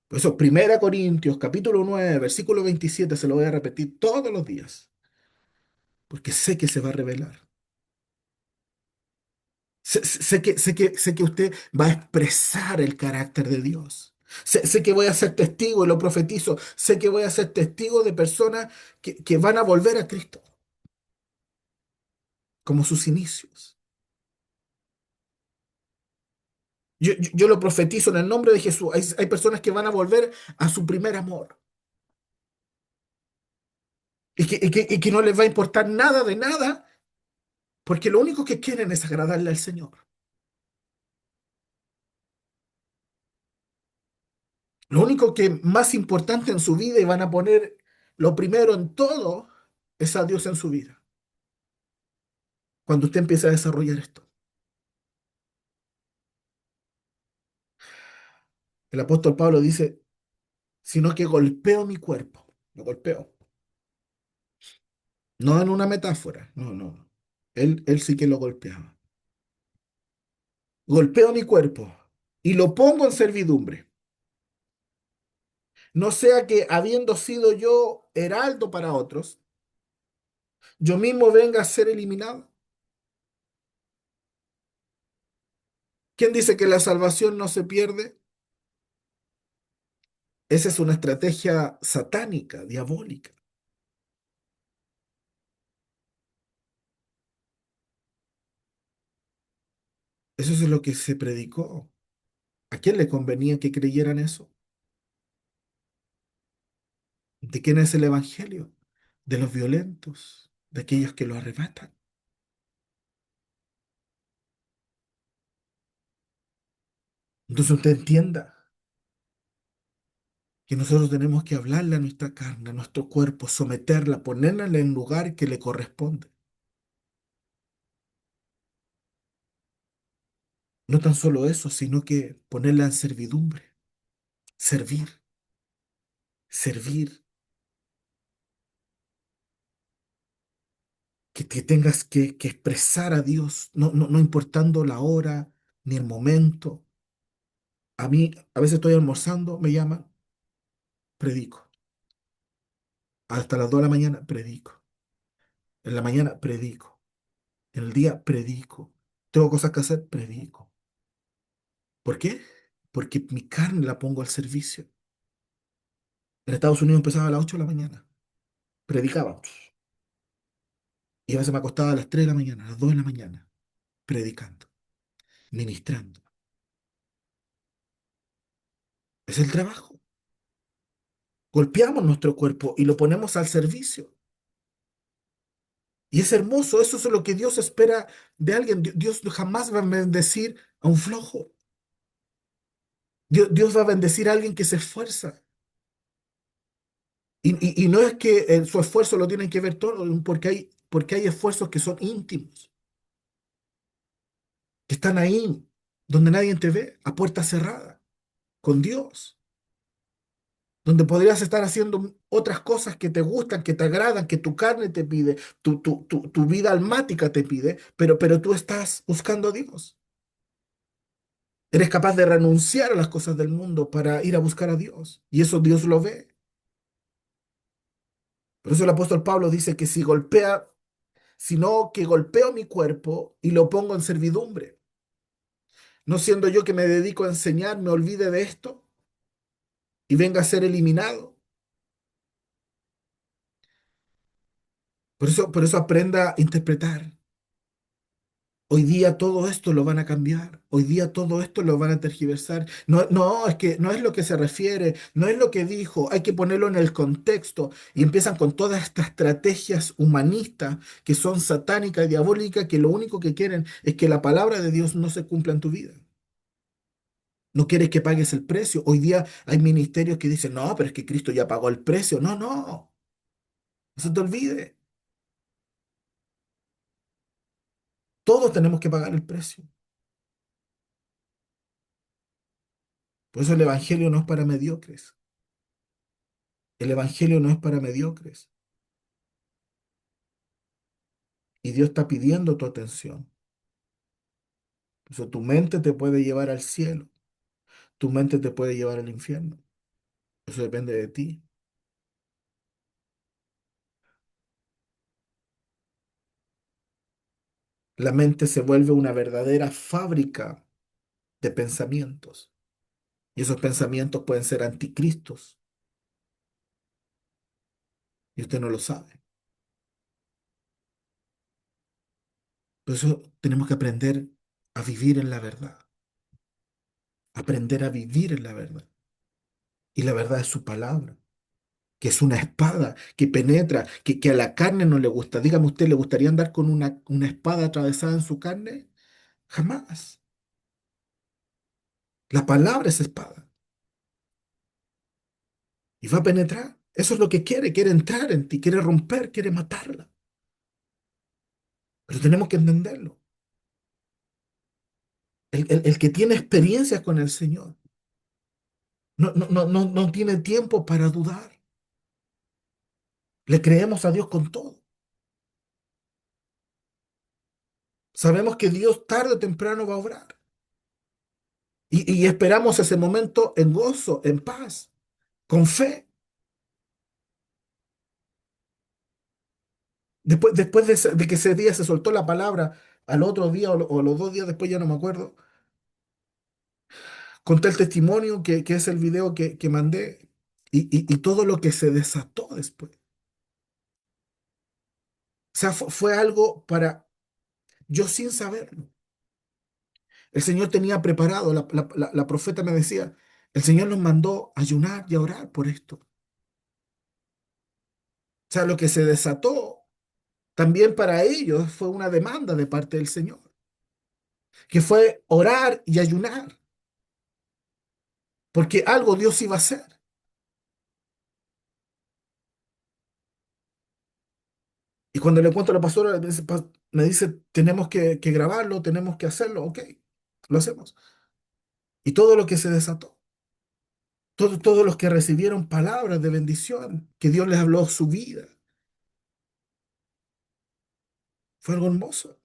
Por eso, 1 Corintios, capítulo 9 versículo 27 se lo voy a repetir todos los días, porque sé que se va a revelar. Sé que usted va a expresar el carácter de Dios. Sé que voy a ser testigo y lo profetizo. Sé que voy a ser testigo de personas que van a volver a Cristo, como sus inicios. Yo lo profetizo en el nombre de Jesús. Hay personas que van a volver a su primer amor y que no les va a importar nada de nada, porque lo único que quieren es agradarle al Señor. Lo único que más importante en su vida y van a poner lo primero en todo es a Dios en su vida. Cuando usted empieza a desarrollar esto, el apóstol Pablo dice, sino que golpeo mi cuerpo, lo golpeo. No en una metáfora, no, no. Él sí que lo golpeaba. Golpeo mi cuerpo y lo pongo en servidumbre. No sea que, habiendo sido yo heraldo para otros, yo mismo venga a ser eliminado. ¿Quién dice que la salvación no se pierde? Esa es una estrategia satánica, diabólica. Eso es lo que se predicó. ¿A quién le convenía que creyeran eso? ¿De quién es el evangelio? De los violentos, de aquellos que lo arrebatan. Entonces usted entienda que nosotros tenemos que hablarle a nuestra carne, a nuestro cuerpo, someterla, ponerla en el lugar que le corresponde. No tan solo eso, sino que ponerla en servidumbre, servir, servir, que tengas que expresar a Dios, no importando la hora ni el momento. A mí, a veces estoy almorzando, me llaman, predico. Hasta las 2 de la mañana, predico. En la mañana, predico. En el día, predico. Tengo cosas que hacer, predico. ¿Por qué? Porque mi carne la pongo al servicio. En Estados Unidos empezaba a las 8 de la mañana. Predicaba. Y a veces me acostaba a las 3 de la mañana, a las 2 de la mañana, predicando, ministrando. Es el trabajo. Golpeamos nuestro cuerpo y lo ponemos al servicio. Y es hermoso, eso es lo que Dios espera de alguien. Dios jamás va a bendecir a un flojo. Dios va a bendecir a alguien que se esfuerza. Y no es que su esfuerzo lo tienen que ver todo, porque hay esfuerzos que son íntimos, que están ahí, donde nadie te ve, a puerta cerrada, con Dios, donde podrías estar haciendo otras cosas que te gustan, que te agradan, que tu carne te pide, tu vida almática te pide, pero tú estás buscando a Dios. Eres capaz de renunciar a las cosas del mundo para ir a buscar a Dios, y eso Dios lo ve. Por eso el apóstol Pablo dice que si golpea, sino que golpeo mi cuerpo y lo pongo en servidumbre. No siendo yo que me dedico a enseñar, me olvide de esto y venga a ser eliminado. Por eso aprenda a interpretar. Hoy día todo esto lo van a cambiar. Hoy día todo esto lo van a tergiversar. No, no, es que no es lo que se refiere, no es lo que dijo. Hay que ponerlo en el contexto. Y empiezan con todas estas estrategias humanistas que son satánicas y diabólicas, que lo único que quieren es que la palabra de Dios no se cumpla en tu vida. No quieres que pagues el precio. Hoy día hay ministerios que dicen, no, pero es que Cristo ya pagó el precio. No, no, no se te olvide. Todos tenemos que pagar el precio. Por eso el Evangelio no es para mediocres. El Evangelio no es para mediocres. Y Dios está pidiendo tu atención. Por eso tu mente te puede llevar al cielo. Tu mente te puede llevar al infierno. Eso depende de ti. La mente se vuelve una verdadera fábrica de pensamientos. Y esos pensamientos pueden ser anticristos. Y usted no lo sabe. Por eso tenemos que aprender a vivir en la verdad. Aprender a vivir en la verdad. Y la verdad es su palabra, que es una espada que penetra, que a la carne no le gusta. Dígame usted, ¿le gustaría andar con una espada atravesada en su carne? Jamás. La palabra es espada. Y va a penetrar. Eso es lo que quiere entrar en ti, quiere romper, quiere matarla. Pero tenemos que entenderlo. El que tiene experiencias con el Señor no tiene tiempo para dudar. Le creemos a Dios con todo. Sabemos que Dios tarde o temprano va a obrar. Y esperamos ese momento en gozo, en paz, con fe. Después de que ese día se soltó la palabra, al otro día o los 2 días después, ya no me acuerdo, conté el testimonio que es el video que mandé y todo lo que se desató después. O sea, fue algo para yo sin saberlo. El Señor tenía preparado, la profeta me decía, el Señor nos mandó a ayunar y a orar por esto. O sea, lo que se desató también para ellos fue una demanda de parte del Señor, que fue orar y ayunar, porque algo Dios iba a hacer. Y cuando le cuento a la pastora, me dice, tenemos que grabarlo, tenemos que hacerlo, ok, lo hacemos. Y todo lo que se desató, todos los que recibieron palabras de bendición, que Dios les habló su vida, fue algo hermoso.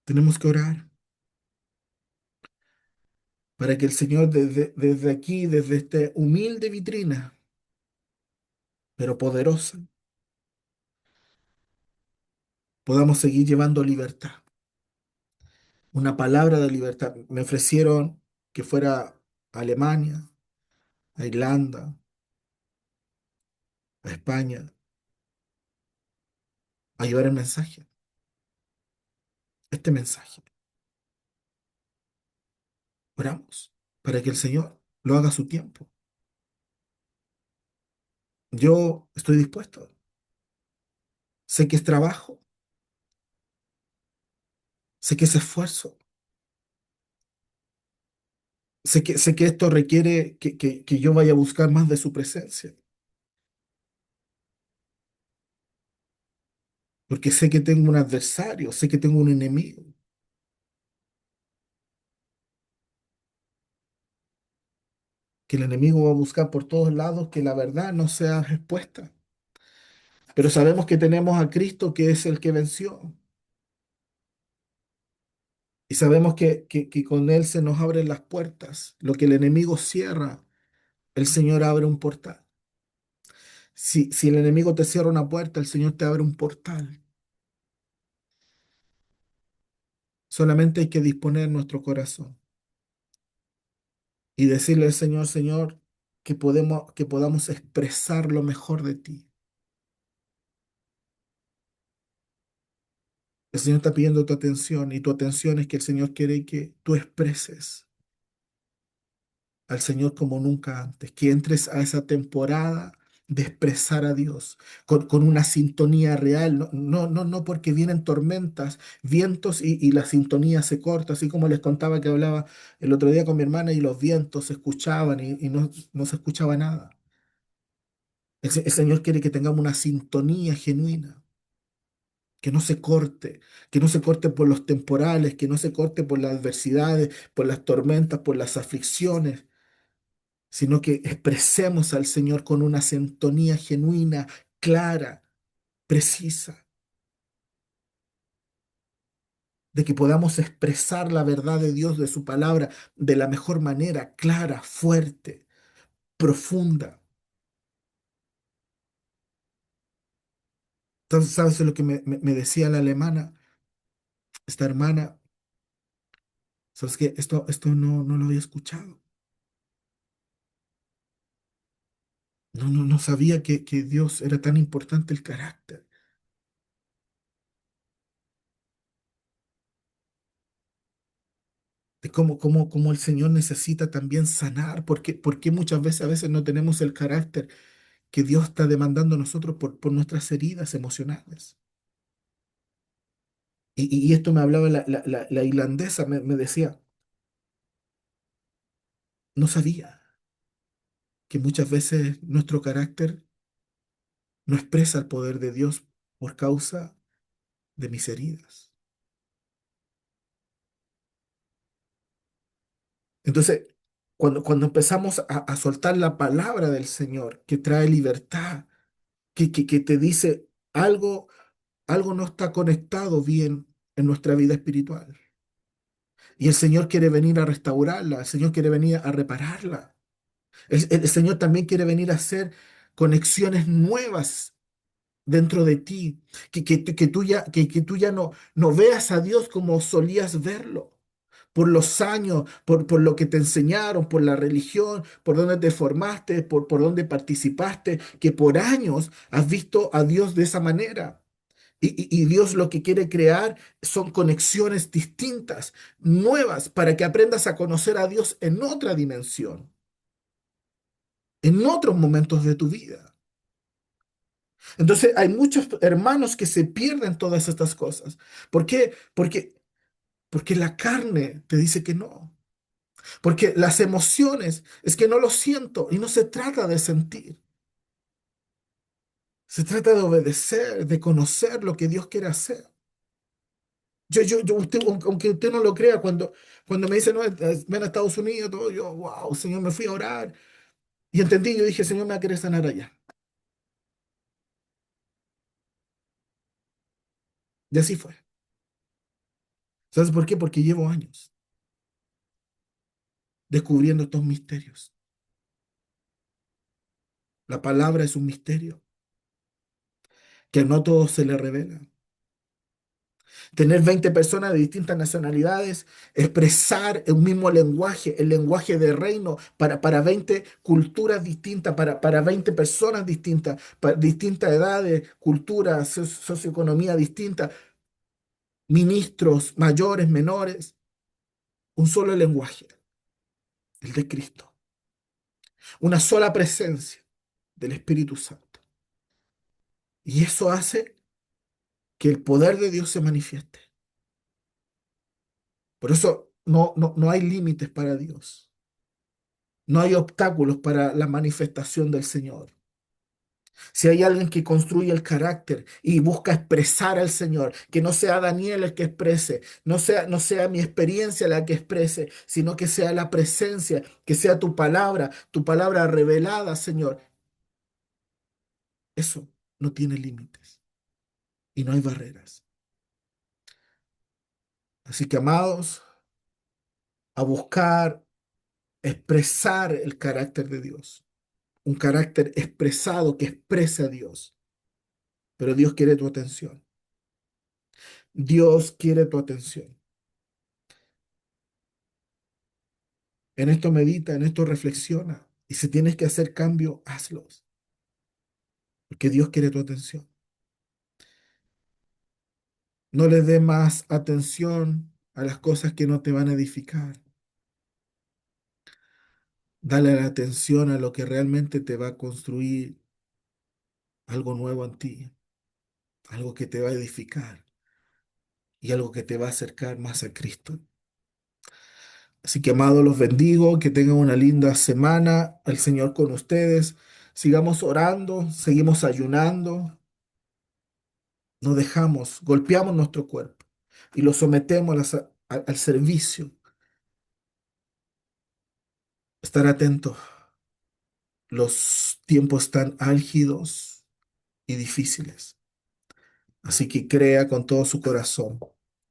Tenemos que orar para que el Señor desde aquí, desde esta humilde vitrina, pero poderosa, podamos seguir llevando libertad, una palabra de libertad. Me ofrecieron que fuera a Alemania, a Irlanda, a España, a llevar el mensaje, este mensaje. Oramos para que el Señor lo haga a su tiempo. Yo estoy dispuesto. Sé que es trabajo, sé que es esfuerzo, sé que esto requiere que yo vaya a buscar más de su presencia, porque sé que tengo un adversario, sé que tengo un enemigo, que el enemigo va a buscar por todos lados que la verdad no sea expuesta. Pero sabemos que tenemos a Cristo que es el que venció. Y sabemos que con Él se nos abren las puertas. Lo que el enemigo cierra, el Señor abre un portal. Si el enemigo te cierra una puerta, el Señor te abre un portal. Solamente hay que disponer nuestro corazón y decirle al Señor, Señor, que podamos expresar lo mejor de ti. El Señor está pidiendo tu atención y tu atención es que el Señor quiere que tú expreses al Señor como nunca antes, que entres a esa temporada de expresar a Dios con una sintonía real, no porque vienen tormentas, vientos y la sintonía se corta, así como les contaba que hablaba el otro día con mi hermana y los vientos se escuchaban y no se escuchaba nada. El Señor quiere que tengamos una sintonía genuina, que no se corte, que no se corte por los temporales, que no se corte por las adversidades, por las tormentas, por las aflicciones, sino que expresemos al Señor con una sintonía genuina, clara, precisa, de que podamos expresar la verdad de Dios, de su palabra, de la mejor manera, clara, fuerte, profunda. Entonces, ¿sabes lo que me decía la alemana, esta hermana? ¿Sabes qué? Esto no lo había escuchado. No sabía que Dios era tan importante el carácter, de cómo el Señor necesita también sanar, porque muchas veces a veces no tenemos el carácter que Dios está demandando a nosotros por nuestras heridas emocionales. Y esto me hablaba la irlandesa, me decía, no sabía que muchas veces nuestro carácter no expresa el poder de Dios por causa de mis heridas. Entonces, cuando empezamos a soltar la palabra del Señor, que trae libertad, que te dice algo no está conectado bien en nuestra vida espiritual. Y el Señor quiere venir a restaurarla, el Señor quiere venir a repararla. El Señor también quiere venir a hacer conexiones nuevas dentro de ti, que tú ya no veas a Dios como solías verlo. Por los años, por lo que te enseñaron, por la religión, por donde te formaste, por donde participaste, que por años has visto a Dios de esa manera. Y Dios lo que quiere crear son conexiones distintas, nuevas, para que aprendas a conocer a Dios en otra dimensión, en otros momentos de tu vida. Entonces hay muchos hermanos que se pierden todas estas cosas. ¿Por qué? Porque la carne te dice que no. Porque las emociones es que no lo siento y no se trata de sentir. Se trata de obedecer, de conocer lo que Dios quiere hacer. Aunque usted no lo crea, cuando me dicen, no, ven a Estados Unidos, todo, yo, wow, Señor, me fui a orar y entendí, yo dije, Señor, me va a querer sanar allá. Y así fue. ¿Sabes por qué? Porque llevo años descubriendo estos misterios. La palabra es un misterio que no todo se le revela. Tener 20 personas de distintas nacionalidades, expresar un mismo lenguaje, el lenguaje de reino para 20 culturas distintas, para 20 personas distintas, para distintas edades, culturas, socioeconomía distinta, ministros mayores, menores, un solo lenguaje, el de Cristo, una sola presencia del Espíritu Santo. Y eso hace que el poder de Dios se manifieste. Por eso no hay límites para Dios. No hay obstáculos para la manifestación del Señor. Si hay alguien que construye el carácter y busca expresar al Señor, que no sea Daniel el que exprese, no sea mi experiencia la que exprese, sino que sea la presencia, que sea tu palabra revelada, Señor. Eso no tiene límites y no hay barreras. Así que, amados, a buscar expresar el carácter de Dios, un carácter expresado que exprese a Dios, pero Dios quiere tu atención. Dios quiere tu atención. En esto medita, en esto reflexiona. Y si tienes que hacer cambio, hazlos, porque Dios quiere tu atención. No le dé más atención a las cosas que no te van a edificar. Dale la atención a lo que realmente te va a construir, algo nuevo en ti, algo que te va a edificar y algo que te va a acercar más a Cristo. Así que, amados, los bendigo, que tengan una linda semana, el Señor con ustedes. Sigamos orando, seguimos ayunando, no dejamos, golpeamos nuestro cuerpo y lo sometemos al servicio. Estar atentos, los tiempos están álgidos y difíciles. Así que crea con todo su corazón.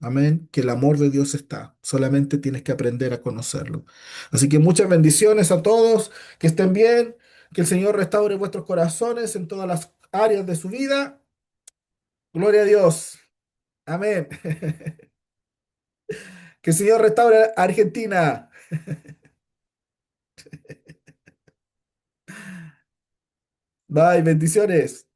Amén. Que el amor de Dios está. Solamente tienes que aprender a conocerlo. Así que muchas bendiciones a todos. Que estén bien. Que el Señor restaure vuestros corazones en todas las áreas de su vida. Gloria a Dios. Amén. Que el Señor restaure a Argentina. Bye. Bendiciones.